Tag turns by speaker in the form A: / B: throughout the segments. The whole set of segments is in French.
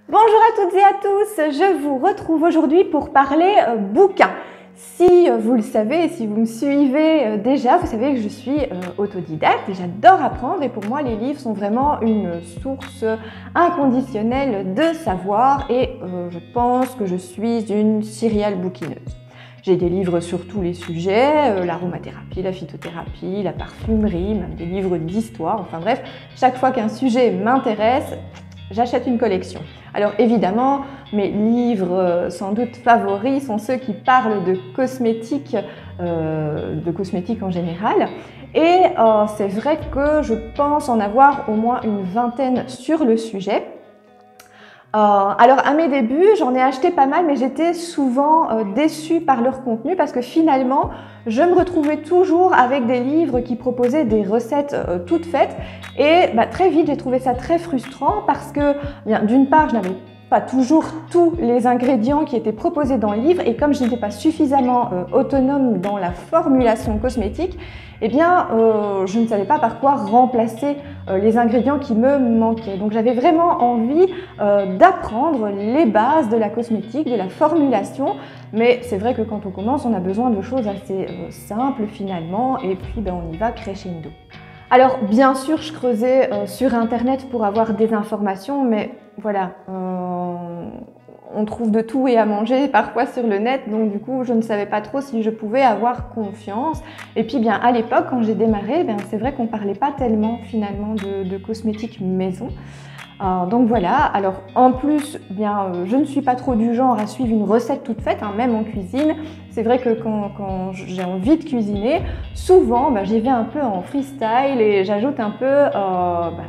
A: Bonjour à toutes et à tous, je vous retrouve aujourd'hui pour parler bouquins. Si vous le savez, si vous me suivez déjà, vous savez que je suis autodidacte et j'adore apprendre et pour moi les livres sont vraiment une source inconditionnelle de savoir et je pense que je suis une serial bouquineuse. J'ai des livres sur tous les sujets, l'aromathérapie, la phytothérapie, la parfumerie, même des livres d'histoire, enfin bref, chaque fois qu'un sujet m'intéresse, j'achète une collection. Alors évidemment, mes livres sans doute favoris sont ceux qui parlent de cosmétiques en général. Et c'est vrai que je pense en avoir au moins une vingtaine sur le sujet. Alors à mes débuts, j'en ai acheté pas mal, mais j'étais souvent déçue par leur contenu parce que finalement, je me retrouvais toujours avec des livres qui proposaient des recettes toutes faites et très vite, j'ai trouvé ça très frustrant parce que d'une part, je n'avais pas toujours tous les ingrédients qui étaient proposés dans le livre et comme je n'étais pas suffisamment autonome dans la formulation cosmétique, eh bien, je ne savais pas par quoi remplacer les ingrédients qui me manquaient. Donc j'avais vraiment envie d'apprendre les bases de la cosmétique, de la formulation, mais c'est vrai que quand on commence, on a besoin de choses assez simples finalement, et puis on y va crescendo. Alors bien sûr, je creusais sur internet pour avoir des informations, mais voilà, on trouve de tout et à manger parfois sur le net, donc du coup je ne savais pas trop si je pouvais avoir confiance. Et puis à l'époque quand j'ai démarré, c'est vrai qu'on ne parlait pas tellement finalement de cosmétiques maison. Donc voilà, alors en plus, je ne suis pas trop du genre à suivre une recette toute faite, même en cuisine. C'est vrai que quand j'ai envie de cuisiner, souvent j'y vais un peu en freestyle et j'ajoute un peu,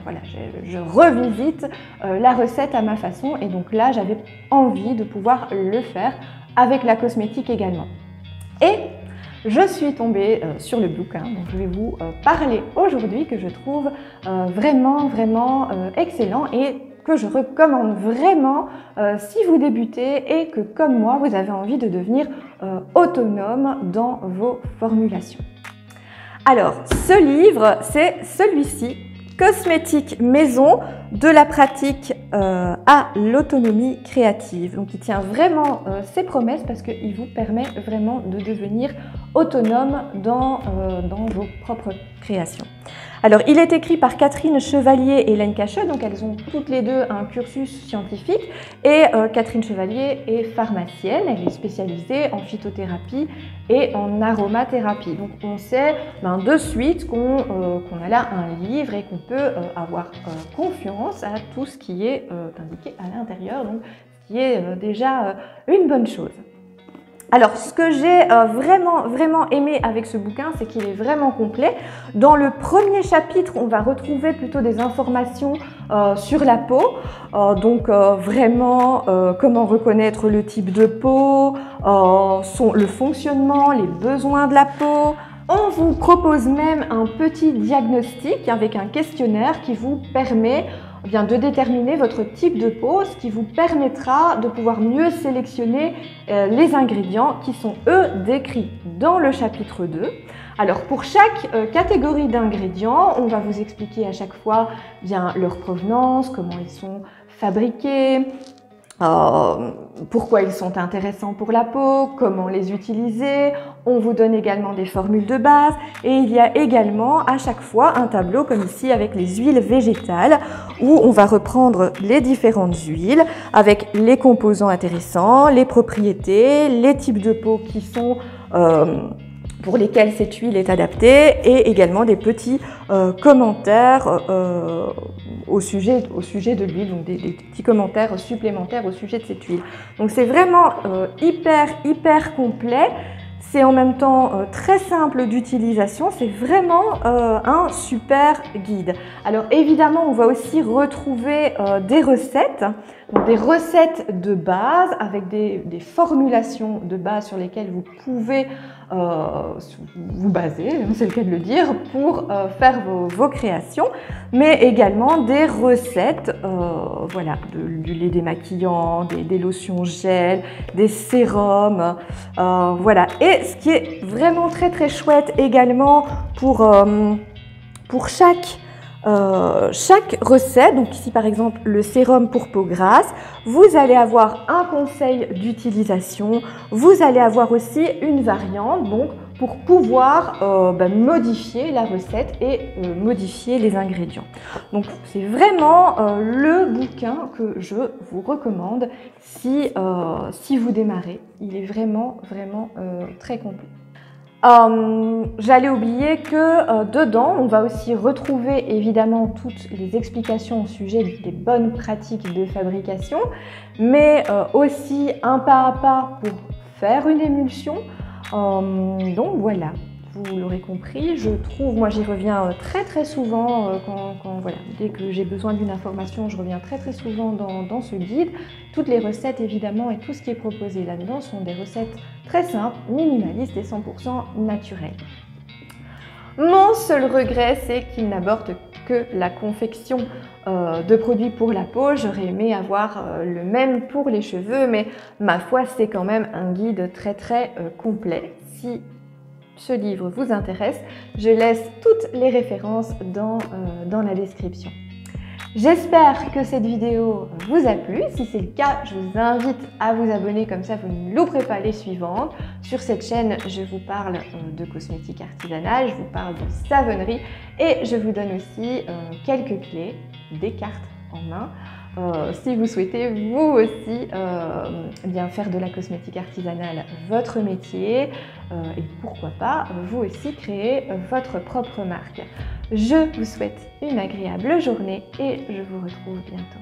A: voilà, je revisite la recette à ma façon et donc là j'avais envie de pouvoir le faire avec la cosmétique également. Et je suis tombée sur le bouquin dont je vais vous parler aujourd'hui, que je trouve vraiment excellent et que je recommande vraiment si vous débutez et que comme moi vous avez envie de devenir autonome dans vos formulations. Alors ce livre, c'est celui-ci, Cosmétique maison, de la pratique à l'autonomie créative. Donc il tient vraiment ses promesses parce qu'il vous permet vraiment de devenir autonome dans vos propres créations. Alors il est écrit par Catherine Chevalier et Hélène Cacheux, donc elles ont toutes les deux un cursus scientifique et Catherine Chevalier est pharmacienne, elle est spécialisée en phytothérapie et en aromathérapie. Donc on sait de suite qu'on a là un livre et qu'on peut avoir confiance à tout ce qui est indiqué à l'intérieur, donc ce qui est déjà une bonne chose. Alors, ce que j'ai vraiment aimé avec ce bouquin, c'est qu'il est vraiment complet. Dans le premier chapitre, on va retrouver plutôt des informations sur la peau. Donc, vraiment, comment reconnaître le type de peau, le fonctionnement, les besoins de la peau. On vous propose même un petit diagnostic avec un questionnaire qui vous permet de déterminer votre type de peau, ce qui vous permettra de pouvoir mieux sélectionner les ingrédients qui sont eux décrits dans le chapitre 2. Alors pour chaque catégorie d'ingrédients, on va vous expliquer à chaque fois leur provenance, comment ils sont fabriqués, pourquoi ils sont intéressants pour la peau, comment les utiliser. On vous donne également des formules de base et il y a également à chaque fois un tableau comme ici avec les huiles végétales où on va reprendre les différentes huiles avec les composants intéressants, les propriétés, les types de peau qui sont pour lesquels cette huile est adaptée et également des petits commentaires au sujet de l'huile, donc des petits commentaires supplémentaires au sujet de cette huile. Donc c'est vraiment hyper complet. C'est en même temps très simple d'utilisation, c'est vraiment un super guide. Alors évidemment, on va aussi retrouver des recettes, donc des recettes de base avec des formulations de base sur lesquelles vous pouvez vous baser, c'est le cas de le dire, pour faire vos créations, mais également des recettes, voilà, du lait démaquillant, des lotions gel, des sérums, voilà. Et ce qui est vraiment très chouette également pour chaque chaque recette, donc ici par exemple le sérum pour peau grasse, vous allez avoir un conseil d'utilisation, vous allez avoir aussi une variante donc pour pouvoir modifier la recette et modifier les ingrédients. Donc c'est vraiment le bouquin que je vous recommande si vous démarrez. Il est vraiment très complet. J'allais oublier que dedans, on va aussi retrouver évidemment toutes les explications au sujet des bonnes pratiques de fabrication, mais aussi un pas à pas pour faire une émulsion. Donc voilà, vous l'aurez compris, je trouve, moi j'y reviens très souvent voilà, dès que j'ai besoin d'une information, je reviens très souvent dans ce guide. Toutes les recettes évidemment et tout ce qui est proposé là-dedans sont des recettes très simples, minimalistes et 100% naturelles. Mon seul regret, c'est qu'il n'aborde que la confection de produits pour la peau. J'aurais aimé avoir le même pour les cheveux, mais ma foi, c'est quand même un guide très complet. Si ce livre vous intéresse, je laisse toutes les références dans la description. J'espère que cette vidéo vous a plu. Si c'est le cas, je vous invite à vous abonner, comme ça vous ne louperez pas les suivantes. Sur cette chaîne, je vous parle de cosmétiques artisanales, je vous parle de savonnerie et je vous donne aussi quelques clés, des cartes en main. Si vous souhaitez vous aussi bien faire de la cosmétique artisanale votre métier et pourquoi pas vous aussi créer votre propre marque. Je vous souhaite une agréable journée et je vous retrouve bientôt.